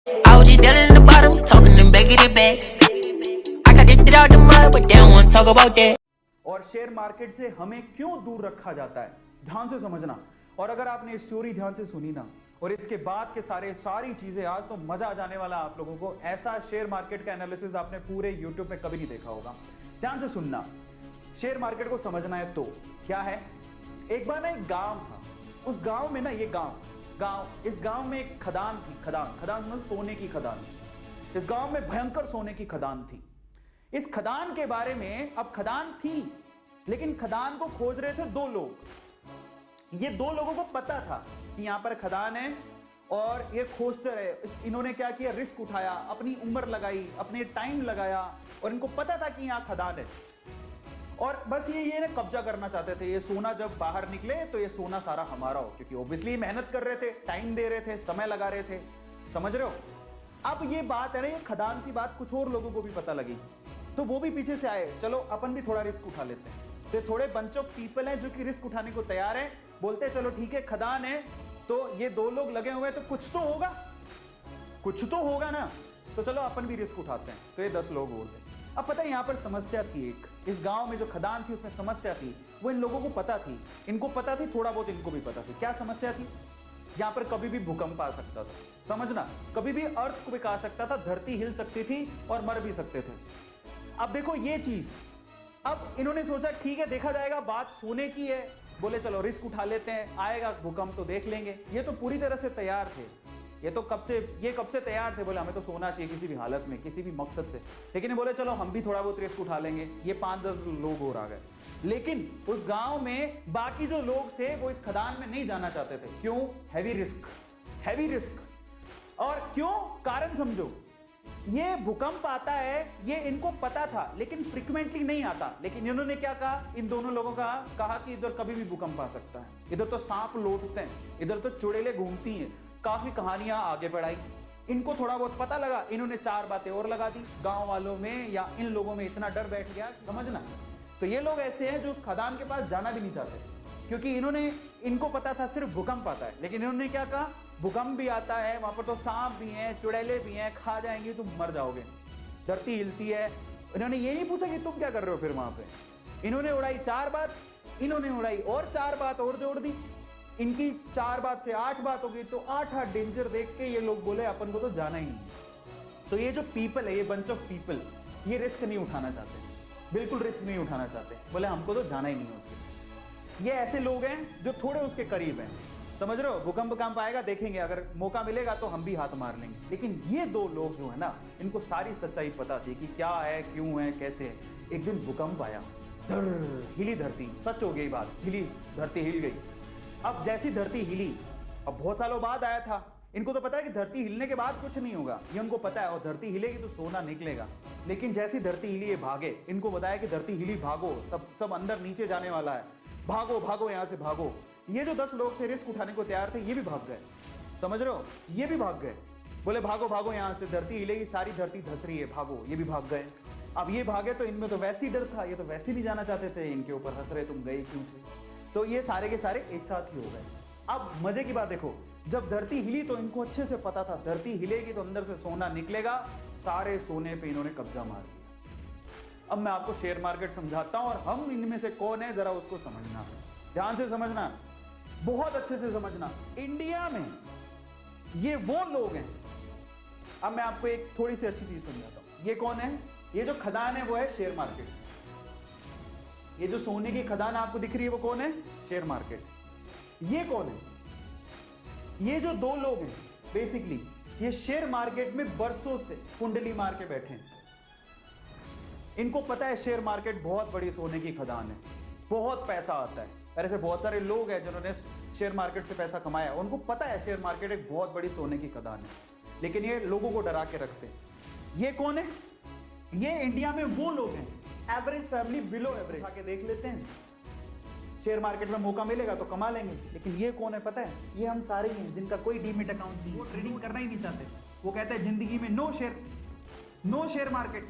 I was just down in the bottom, talking them back to back. I got this out the mud, but they don't want to talk about that. और share market से हमें क्यों दूर रखा जाता है, ध्यान से समझना। और अगर आपने स्टोरी ध्यान से सुनी ना और इसके बाद के सारी चीजें, आज तो मजा आ जाने वाला आप लोगों को। ऐसा शेयर मार्केट का एनालिसिस आपने पूरे यूट्यूब पे कभी नहीं देखा होगा। ध्यान से सुनना, शेयर मार्केट को समझना है तो क्या है। एक बार ना एक गांव था, उस गांव में ना ये गांव इस गांव में एक खदान थी। खदान मतलब सोने की खदान। इस गांव में भयंकर सोने की खदान थी। इस खदान के बारे में, अब खदान थी लेकिन खदान को खोज रहे थे दो लोग। ये दो लोगों को पता था कि यहां पर खदान है और ये खोजते रहे। इन्होंने क्या किया, रिस्क उठाया, अपनी उम्र लगाई, अपने टाइम लगाया और इनको पता था कि यहां खदान है और बस ये ना कब्जा करना चाहते थे। ये सोना जब बाहर निकले तो ये सोना सारा हमारा हो, क्योंकि ऑब्वियसली मेहनत कर रहे थे, टाइम दे रहे थे, समय लगा रहे थे। समझ रहे हो। अब ये बात है ना, ये खदान की बात कुछ और लोगों को भी पता लगी तो वो भी पीछे से आए, चलो अपन भी थोड़ा रिस्क उठा लेते हैं। तो थोड़े बंच ऑफ पीपल हैं जो कि रिस्क उठाने को तैयार हैं। बोलते हैं चलो ठीक है, खदान है तो ये दो लोग लगे हुए हैं तो कुछ तो होगा ना, तो चलो अपन भी रिस्क उठाते हैं। तो ये 10 लोग और थे। अब पता है यहां पर समस्या थी एक, इस गांव में जो खदान थी उसमें समस्या थी, वो इन लोगों को पता थी, इनको पता थी, थोड़ा बहुत इनको भी पता थी। क्या समस्या थी, यहां पर कभी भी भूकंप आ सकता था। समझना, कभी भी अर्थक्वेक आ सकता था, धरती हिल सकती थी और मर भी सकते थे। अब देखो ये चीज, अब इन्होंने सोचा ठीक है देखा जाएगा, बात सोने की है, बोले चलो रिस्क उठा लेते हैं, आएगा भूकंप तो देख लेंगे। ये तो पूरी तरह से तैयार थे, ये कब से तैयार थे, बोले हमें तो सोना चाहिए किसी भी हालत में, किसी भी मकसद से। लेकिन ये बोले चलो हम भी थोड़ा बहुत रिस्क उठा लेंगे। ये 5-10 लोग और आ गए, लेकिन उस गांव में बाकी जो लोग थे वो इस खदान में नहीं जाना चाहते थे। क्यों? Heavy risk. और क्यों, कारण समझो। ये भूकंप आता है, ये इनको पता था लेकिन फ्रीक्वेंटली नहीं आता। लेकिन इन्होंने क्या कहा, इन दोनों लोगों का कहा कि इधर कभी भी भूकंप आ सकता है, इधर तो सांप लौटते हैं, इधर तो चुड़ैलें घूमती हैं। काफी कहानियां आगे बढ़ाई, इनको थोड़ा बहुत पता लगा, इन्होंने 4 बातें और लगा दी। गांव वालों में या इन लोगों में इतना डर बैठ गया, समझना। तो ये लोग ऐसे हैं जो खदान के पास जाना भी नहीं चाहते, क्योंकि इनको पता था सिर्फ भूकंप आता है। लेकिन इन्होंने क्या कहा, भूकंप भी आता है, वहां पर तो सांप भी हैं, चुड़ैलें भी हैं, खा जाएंगे, तुम मर जाओगे, धरती हिलती है। इन्होंने ये नहीं पूछा कि तुम क्या कर रहे हो फिर वहां पे। इन्होंने उड़ाई 4 बात, इन्होंने उड़ाई और 4 बात और जोड़ दी। इनकी 4 बात से 8 बात हो गई, तो 8 डेंजर देख के ये लोग बोले अपन को तो जाना ही नहीं। तो ये जो पीपल है, ये बंच ऑफ पीपल, ये रिस्क नहीं उठाना चाहते, बिल्कुल रिस्क नहीं उठाना चाहते, बोले हमको तो जाना ही नहीं होता। ये ऐसे लोग हैं जो थोड़े उसके करीब हैं। समझ रहे हो, भूकंप आएगा देखेंगे, अगर मौका मिलेगा तो हम भी हाथ मार लेंगे। लेकिन ये 2 लोग जो है ना, इनको सारी सच्चाई पता थी कि क्या है, क्यों है, कैसे है। एक दिन भूकंप आया, हिली धरती, सच हो गई बात, धरती हिल गई। अब जैसी धरती हिली, अब बहुत सालों बाद आया था, इनको तो पता है कि धरती हिलने के बाद कुछ नहीं होगा, ये उनको पता है, और धरती हिलेगी तो सोना निकलेगा। लेकिन जैसी धरती हिली ये भागे, इनको बताया कि धरती हिली, भागो, सब अंदर नीचे जाने वाला है, भागो यहां से भागो। ये जो 10 लोग थे रिस्क उठाने को तैयार थे, ये भी भाग गए। समझ रहे हो, ये भी भाग गए, बोले भागो यहां से, धरती हिलेगी, सारी धरती धस रही है, भागो। ये भी भाग गए। अब ये भागे तो इनमें तो वैसे ही डर था, ये तो वैसे ही नहीं जाना चाहते थे, इनके ऊपर हंस रहे तुम गए क्यों थे। तो ये सारे के सारे एक साथ ही हो गए। अब मजे की बात देखो, जब धरती हिली तो इनको अच्छे से पता था धरती हिलेगी तो अंदर से सोना निकलेगा। सारे सोने पे इन्होंने कब्जा मार दिया। अब मैं आपको शेयर मार्केट समझाता हूं और हम इनमें से कौन है जरा उसको समझना है, ध्यान से समझना, बहुत अच्छे से समझना। इंडिया में ये वो लोग हैं, अब मैं आपको एक थोड़ी सी अच्छी चीज समझाता हूं। ये कौन है, ये जो खदान है वो है शेयर मार्केट। ये जो सोने की खदान आपको दिख रही है वो कौन है, शेयर मार्केट। ये कौन है, ये जो 2 लोग हैं बेसिकली, ये शेयर मार्केट में बरसों से कुंडली मार के बैठे हैं। इनको पता है शेयर मार्केट बहुत बड़ी सोने की खदान है, बहुत पैसा आता है। ऐसे बहुत सारे लोग हैं जिन्होंने शेयर मार्केट से पैसा कमाया, उनको पता है शेयर मार्केट एक बहुत बड़ी सोने की खदान है, लेकिन ये लोगों को डरा के रखते हैं। ये कौन है, ये इंडिया में वो लोग हैं, एवरेज फैमिली, बिलो एवरेज, आके देख लेते हैं, शेयर मार्केट में मौका मिलेगा तो कमा लेंगे। लेकिन ये कौन है पता है, ये हम सारे ही हैं जिनका कोई डीमेट अकाउंट नहीं, वो ट्रेडिंग करना ही नहीं चाहते। वो कहते हैं जिंदगी में नो शेयर मार्केट।